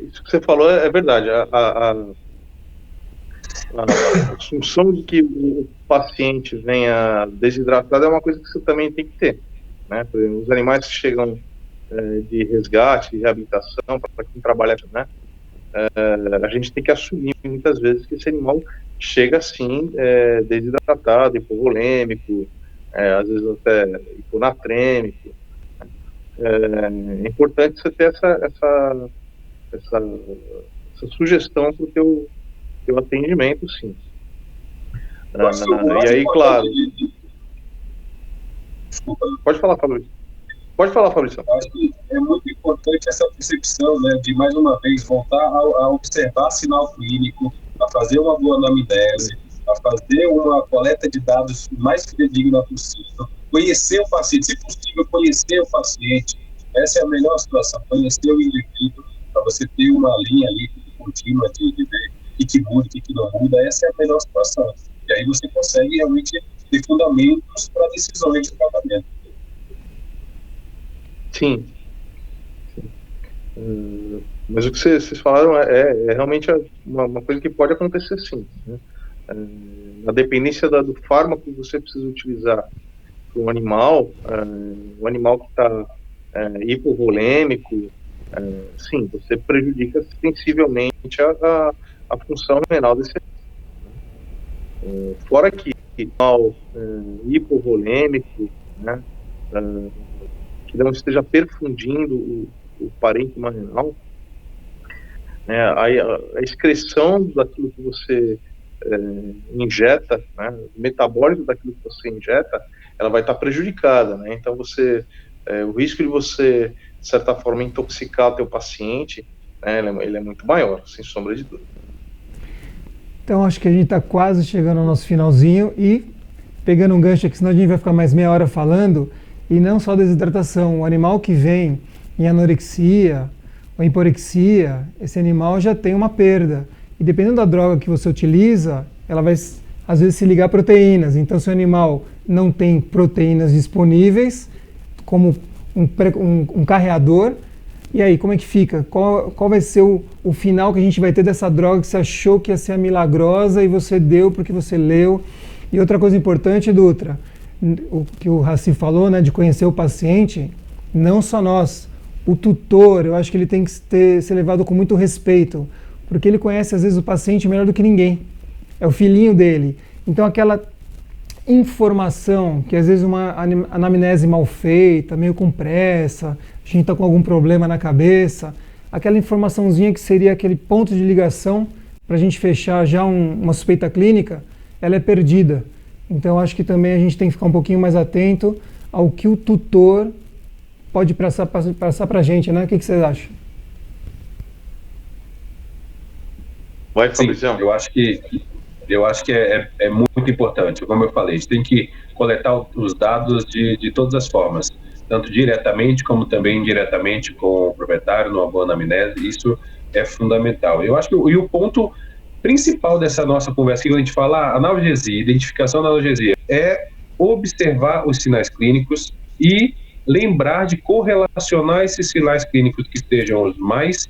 Isso que você falou é verdade. A assunção de que o paciente venha desidratado é uma coisa que você também tem que ter, né? Por exemplo, os animais que chegam de resgate, de reabilitação, para quem trabalha, né? A gente tem que assumir muitas vezes que esse animal chega assim, desidratado, hipovolêmico, às vezes até hiponatrêmico. É importante você ter essa sugestão para o teu atendimento, sim. E aí, claro... Desculpa. Pode falar, Fabrício. Eu acho que é muito importante essa percepção, né, de, mais uma vez, voltar a observar sinal clínico, a fazer uma boa anamnese, a fazer uma coleta de dados mais fidedigna possível, conhecer o paciente, se possível, conhecer o paciente. Essa é a melhor situação, conhecer o indivíduo, para você ter uma linha ali contínua de ver o que muda, o que não muda. Essa é a melhor situação. E aí você consegue realmente ter fundamentos para decisões de tratamento. Sim. Mas o que vocês falaram é realmente uma coisa que pode acontecer, sim, né? Na dependência do fármaco que você precisa utilizar para um animal que está hipovolêmico, sim, você prejudica sensivelmente a função renal desse animal. Fora que animal hipovolêmico, né, que não esteja perfundindo o parênquima renal, né, a excreção daquilo que você injeta, né, o metabólico daquilo que você injeta, ela vai estar prejudicada, né? Então o risco de você, de certa forma, intoxicar o teu paciente, né, ele é muito maior, sem sombra de dúvida. Então acho que a gente está quase chegando ao nosso finalzinho e pegando um gancho aqui, senão a gente vai ficar mais meia hora falando, e não só desidratação, o animal que vem em anorexia ou hiporexia, esse animal já tem uma perda. E dependendo da droga que você utiliza, ela vai às vezes se ligar a proteínas. Então se o animal não tem proteínas disponíveis, como um carreador, e aí, como é que fica? Qual vai ser o final que a gente vai ter dessa droga que você achou que ia ser a milagrosa e você deu porque você leu? E outra coisa importante, Dutra, o que o Raci falou, né, de conhecer o paciente, não só nós, o tutor, eu acho que ele tem que ser levado com muito respeito, porque ele conhece às vezes o paciente melhor do que ninguém, é o filhinho dele. Então aquela informação, que às vezes uma anamnese mal feita, meio com pressa, a gente está com algum problema na cabeça, aquela informaçãozinha que seria aquele ponto de ligação para a gente fechar já uma suspeita clínica, ela é perdida. Então acho que também a gente tem que ficar um pouquinho mais atento ao que o tutor pode passar para a gente, né? O que vocês acham? Vai, Fabrício. Eu acho que é muito importante. Como eu falei, a gente tem que coletar os dados de todas as formas, tanto diretamente como também indiretamente com o proprietário, numa boa anamnese. Isso é fundamental. Eu acho que o ponto principal dessa nossa conversa, que a gente fala analgesia, identificação da analgesia, é observar os sinais clínicos e lembrar de correlacionar esses sinais clínicos que estejam os mais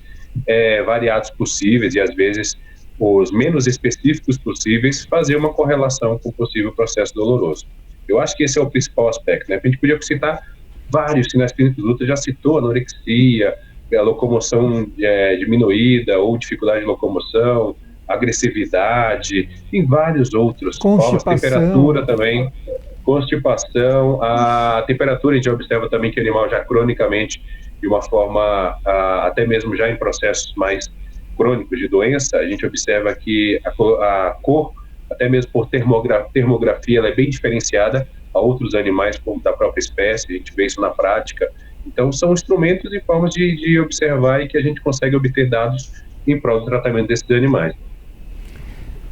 variados possíveis e às vezes os menos específicos possíveis, fazer uma correlação com o possível processo doloroso. Eu acho que esse é o principal aspecto, né? A gente podia citar vários sinais clínicos, o Dutra já citou anorexia, a locomoção diminuída ou dificuldade de locomoção, agressividade, e vários outros. Constipação. Temperatura também, constipação, a temperatura a gente observa também que o animal já cronicamente, de uma forma, até mesmo já em processos mais crônicos de doença, a gente observa que a cor, até mesmo por termografia, ela é bem diferenciada a outros animais, como da própria espécie, a gente vê isso na prática. Então, são instrumentos e formas de observar e que a gente consegue obter dados em prol do tratamento desses animais.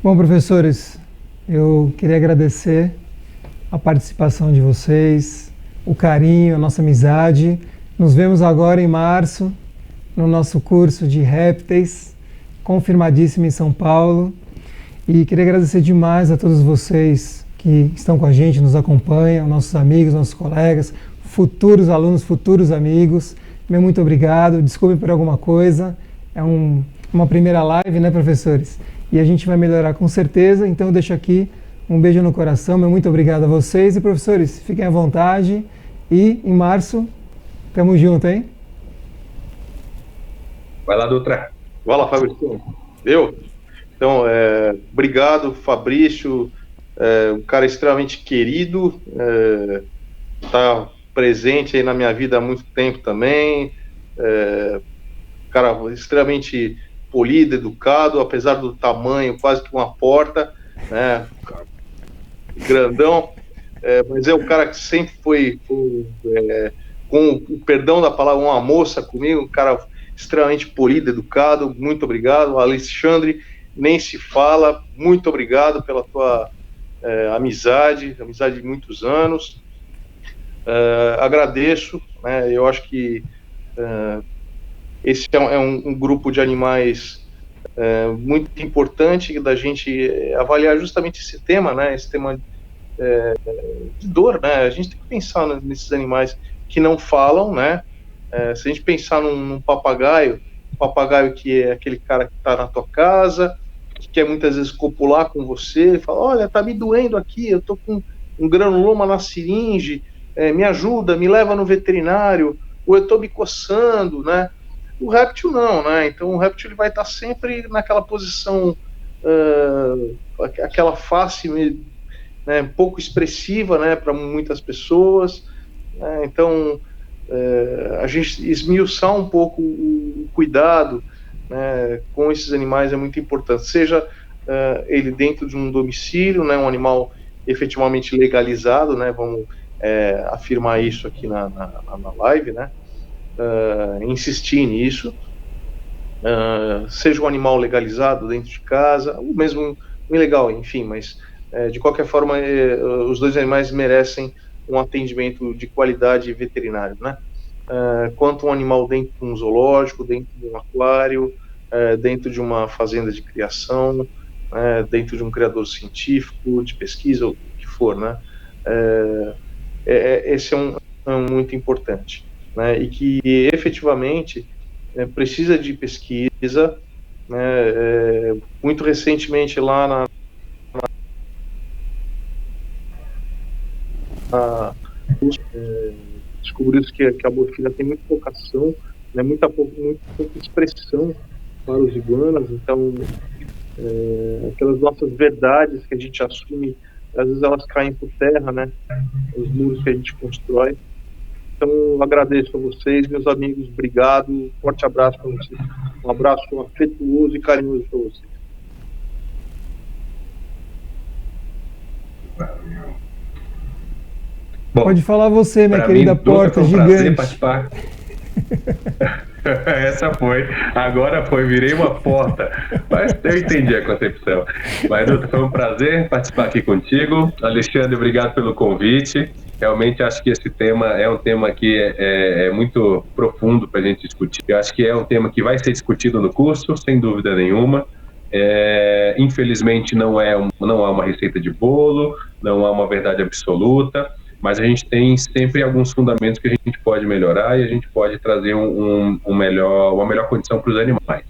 Bom, professores, eu queria agradecer a participação de vocês, o carinho, a nossa amizade. Nos vemos agora em março, no nosso curso de répteis, confirmadíssimo em São Paulo. E queria agradecer demais a todos vocês que estão com a gente, nos acompanham, nossos amigos, nossos colegas, futuros alunos, futuros amigos. Meu muito obrigado, desculpe por alguma coisa. É uma primeira live, né, professores? E a gente vai melhorar com certeza. Então eu deixo aqui um beijo no coração, meu muito obrigado a vocês. E professores, fiquem à vontade. E em março, tamo junto, hein? Vai lá, Dutra. Vai lá, Fabrício. Então, obrigado, Fabrício, um cara extremamente querido, tá presente aí na minha vida há muito tempo também, cara extremamente polido, educado, apesar do tamanho, quase que uma porta, né, grandão, mas é um cara que sempre foi, com o perdão da palavra, uma moça comigo, um cara extremamente polido, educado. Muito obrigado. Alexandre, nem se fala, muito obrigado pela tua amizade de muitos anos. Agradeço, né, eu acho que esse é um grupo de animais muito importante da gente avaliar justamente esse tema, né, esse tema de dor, né, a gente tem que pensar nesses animais que não falam, né, se a gente pensar num papagaio, que é aquele cara que está na tua casa, que quer muitas vezes copular com você, ele fala, olha, tá me doendo aqui, eu tô com um granuloma na seringe, me ajuda, me leva no veterinário, ou eu tô me coçando, né? O réptil não, né? Então o réptil ele vai estar sempre naquela posição, aquela face, né, pouco expressiva, né, para muitas pessoas, né? Então a gente esmiuçar um pouco o cuidado, né, com esses animais é muito importante, seja ele dentro de um domicílio, né, um animal efetivamente legalizado, né, vamos afirmar isso aqui na live, né, insistir nisso, seja um animal legalizado dentro de casa, ou mesmo um ilegal, enfim, mas de qualquer forma os dois animais merecem um atendimento de qualidade veterinário, né? Quanto um animal dentro de um zoológico, dentro de um aquário, dentro de uma fazenda de criação, dentro de um criador científico, de pesquisa, ou o que for, né? Esse é muito importante, né? E que efetivamente precisa de pesquisa, né? Muito recentemente lá descobriu-se que a morfina tem muita pouca ação, né, muito pouca expressão para os iguanas, então aquelas nossas verdades que a gente assume, às vezes elas caem por terra, né, os muros que a gente constrói. Então eu agradeço a vocês, meus amigos, obrigado, um forte abraço para vocês, um abraço afetuoso e carinhoso para vocês. Bom, pode falar você, minha querida porta gigante. Participar. Essa foi. Agora foi, virei uma porta. Mas eu entendi a concepção. Mas, Dutra, foi um prazer participar aqui contigo. Alexandre, obrigado pelo convite. Realmente acho que esse tema é um tema que é muito profundo para a gente discutir. Eu acho que é um tema que vai ser discutido no curso, sem dúvida nenhuma. Infelizmente não há uma receita de bolo, não há uma verdade absoluta, mas a gente tem sempre alguns fundamentos que a gente pode melhorar e a gente pode trazer uma melhor condição para os animais.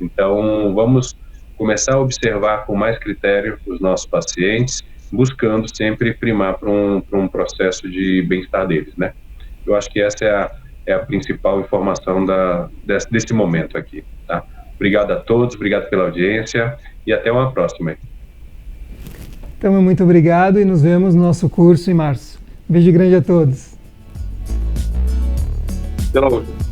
Então, vamos começar a observar com mais critério os nossos pacientes, buscando sempre primar para um processo de bem-estar deles, né? Eu acho que essa é a principal informação desse momento aqui, tá? Obrigado a todos, obrigado pela audiência e até uma próxima. Então, muito obrigado e nos vemos no nosso curso em março. Um beijo grande a todos. Até logo.